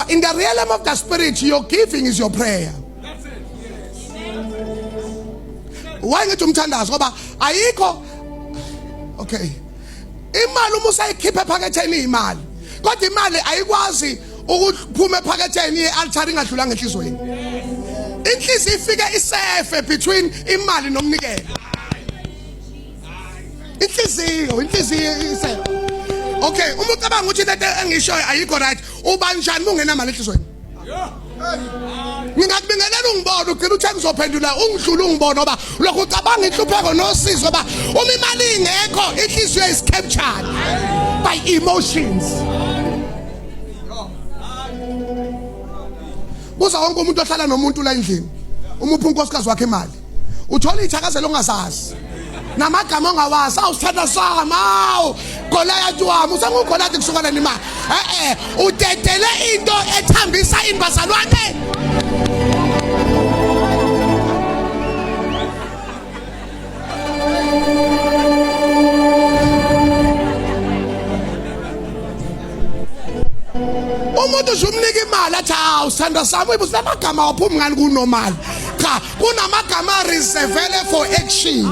In the realm of the spirit, your giving is your prayer. Why ngithi umthandazo ngoba ayikho okay. Imali uma usayikhipha ephaketheni imali. Kodwa imali ayikwazi ukuphuma ephaketheni yealtar ingadlula ngenhlizweni. Inhliziyo ifike isefe between imali nomnikelo. Inhliziyo isefe. Okay, uma ucabanga ukuthi lento engishoyo ayikho right, uba njani ungena mali enhlizweni? Ngingakubingelela ungibona ugcina uthi ngizophendula ungidlula ungibona ngoba lokho ucabanga inhlupheko nosizo ngoba uma imali ingekho inhliziyo is captured by emotions. Buza wonke umuntu ohlala nomuntu la endlini umuphi unkosikazi wakhe imali uthola ithakazelo ongazazi namagama ongawazi awusithanda sama awu Goliath wami usengugoliath kusukana nemali udedele into ethambisa imbazalwane. Umuntu uzumnika imali athi hawu sithanda sami uyibuza amagama waphuma ngani kunomali cha kunamagama reserved for action.